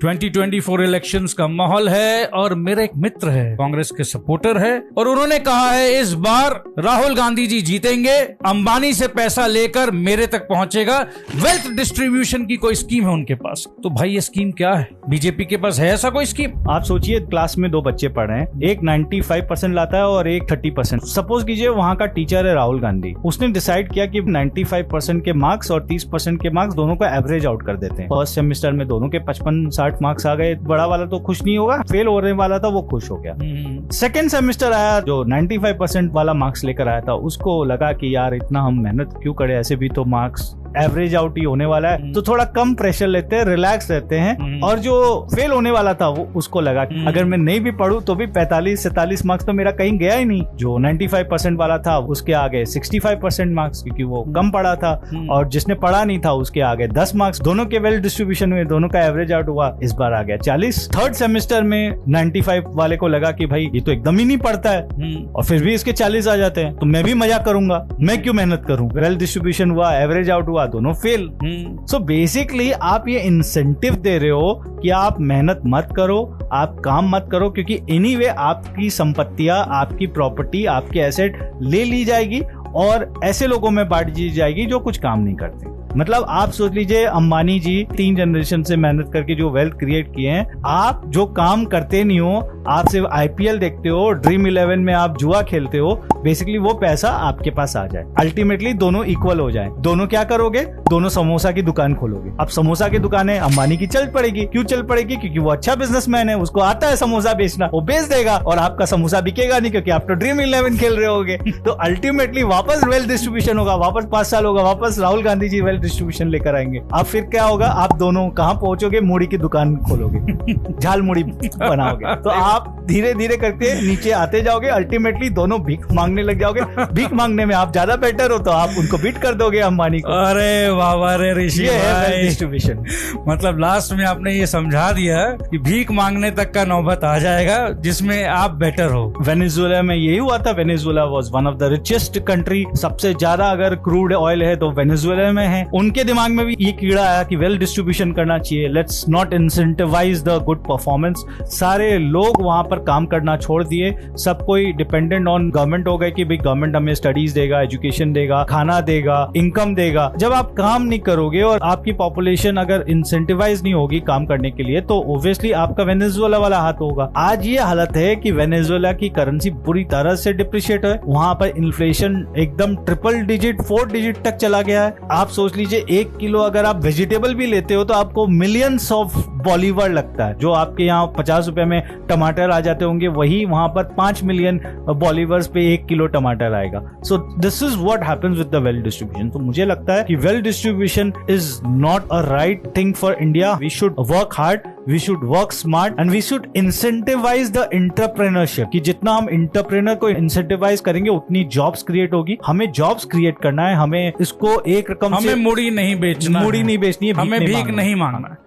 2024 elections का माहौल है और मेरे एक मित्र है, कांग्रेस के सपोर्टर है, और उन्होंने कहा है इस बार राहुल गांधी जी जीतेंगे, अंबानी से पैसा लेकर मेरे तक पहुंचेगा। वेल्थ डिस्ट्रीब्यूशन की कोई स्कीम है उनके पास। तो भाई ये स्कीम क्या है? बीजेपी के पास है ऐसा कोई स्कीम? आप सोचिए, क्लास में दो बच्चे पढ़ रहे हैं, एक 95% लाता है और एक 30%। सपोज कीजिए वहां का टीचर है राहुल गांधी, उसने डिसाइड किया कि 95% के मार्क्स और 30% के मार्क्स दोनों का एवरेज आउट कर देते हैं। फर्स्ट सेमेस्टर में दोनों के 55-60 मार्क्स आ गए। बड़ा वाला तो खुश नहीं होगा, फेल होने वाला था वो खुश हो गया। सेकेंड सेमेस्टर आया, जो 95% वाला मार्क्स लेकर आया था उसको लगा कि यार इतना हम मेहनत क्यों करें, ऐसे भी तो मार्क्स एवरेज आउट ही होने वाला है, तो थोड़ा कम प्रेशर लेते हैं, रिलैक्स रहते हैं। और जो फेल होने वाला था वो उसको लगा कि अगर मैं नहीं भी पढ़ूं तो भी 45-47 मार्क्स तो मेरा कहीं गया ही नहीं। जो 95% वाला था उसके आगे 65% मार्क्स, क्योंकि वो कम पढ़ा था, और जिसने पढ़ा नहीं था उसके आगे 10 मार्क्स। दोनों के वेल डिस्ट्रीब्यूशन में दोनों का एवरेज आउट हुआ, इस बार आ गया 40। थर्ड सेमेस्टर में 95 वाले को लगा कि भाई ये तो एकदम ही नहीं पढ़ता है, और फिर भी इसके 40 आ जाते हैं, तो मैं भी मजा करूंगा, मैं क्यों मेहनत करूं। वेल डिस्ट्रीब्यूशन हुआ, एवरेज आउट हुआ, दोनों फेल। सो बेसिकली आप ये इंसेंटिव दे रहे हो कि आप मेहनत मत करो, आप काम मत करो, क्योंकि एनीवे आपकी संपत्तियां, आपकी प्रॉपर्टी, आपके एसेट ले ली जाएगी और ऐसे लोगों में बांट दी जाएगी जो कुछ काम नहीं करते। मतलब आप सोच लीजिए, अंबानी जी 3 जनरेशन से मेहनत करके जो वेल्थ क्रिएट किए हैं, आप जो काम करते नहीं हो, आप सिर्फ आईपीएल देखते हो, ड्रीम 11 में आप जुआ खेलते हो, बेसिकली वो पैसा आपके पास आ जाए, अल्टीमेटली दोनों इक्वल हो जाए। दोनों क्या करोगे? दोनों समोसा की दुकान खोलोगे। अब समोसा की दुकान है, अंबानी की चल पड़ेगी। क्यों चल पड़ेगी? क्योंकि वो अच्छा बिजनेसमैन है, उसको आता है समोसा बेचना, वो बेच देगा और आपका समोसा बिकेगा नहीं, क्योंकि आप तो ड्रीम 11 खेल रहे होगे। तो अल्टीमेटली वापस वेल्थ डिस्ट्रीब्यूशन होगा, वापस 5 साल होगा, वापस राहुल गांधी जी वेल्थ डिस्ट्रीब्यूशन लेकर आएंगे। अब फिर क्या होगा? आप दोनों कहां पहुंचोगे? मूड़ी की दुकान खोलोगे, झाल मूड़ी बनाओगे। तो आप धीरे धीरे करके नीचे आते जाओगे, अल्टीमेटली दोनों भीख मांगने लग जाओगे। भीख मांगने में आप ज्यादा बेटर हो तो आप उनको बीट कर दोगे अंबानी को। अरे वाह रे ऋषि, ये है डिस्ट्रीब्यूशन। मतलब लास्ट में आपने ये समझा दिया कि भीख मांगने तक का नौबत आ जाएगा जिसमें आप बेटर हो। वेनेजुएला में यही हुआ था। Venezuela was one of the richest country. सबसे ज्यादा अगर क्रूड ऑयल है तो वेनेजुएला में है। उनके दिमाग में भी ये कीड़ा आया कि वेल डिस्ट्रीब्यूशन करना चाहिए, let's not incentivise the good performance. सारे लोग वहां पर काम करना छोड़ दिए, सब कोई डिपेंडेंट ऑन गवर्नमेंट हो गए कि भाई गवर्नमेंट हमें स्टडीज देगा, एजुकेशन देगा, खाना देगा, इनकम देगा। जब आप काम नहीं करोगे और आपकी पॉपुलेशन अगर इंसेंटिवाइज नहीं होगी काम करने के लिए, तो ओब्वियसली आपका वेनेजुएला वाला हाथ होगा। आज ये हालत है कि वेनेजुएला की करेंसी बुरी तरह से डिप्रिशिएट है। वहां पर इन्फ्लेशन एकदम ट्रिपल डिजिट, 4 डिजिट तक चला गया है। आप सोच लीजिए, 1 किलो अगर आप वेजिटेबल भी लेते हो तो आपको मिलियंस ऑफ बॉलीवर लगता है। जो आपके यहाँ 50 रुपए में टमाटर आ जाते होंगे, वही वहां पर 5 मिलियन बॉलीवर्स पे 1 किलो टमाटर आएगा। So this is what happens with the wealth distribution. तो मुझे लगता है कि wealth distribution is not a right thing for India. We should work hard, we should work smart and we should incentivise the entrepreneurship. कि जितना हम entrepreneur को incentivise करेंगे उतनी जॉब्स क्रिएट होगी। हमें जॉब्स क्रिएट करना है, हमें इसको एक रकम से मूड़ी नहीं बेचना, मूड़ी नहीं बेचनी है, हमें भीख नहीं मांगना है।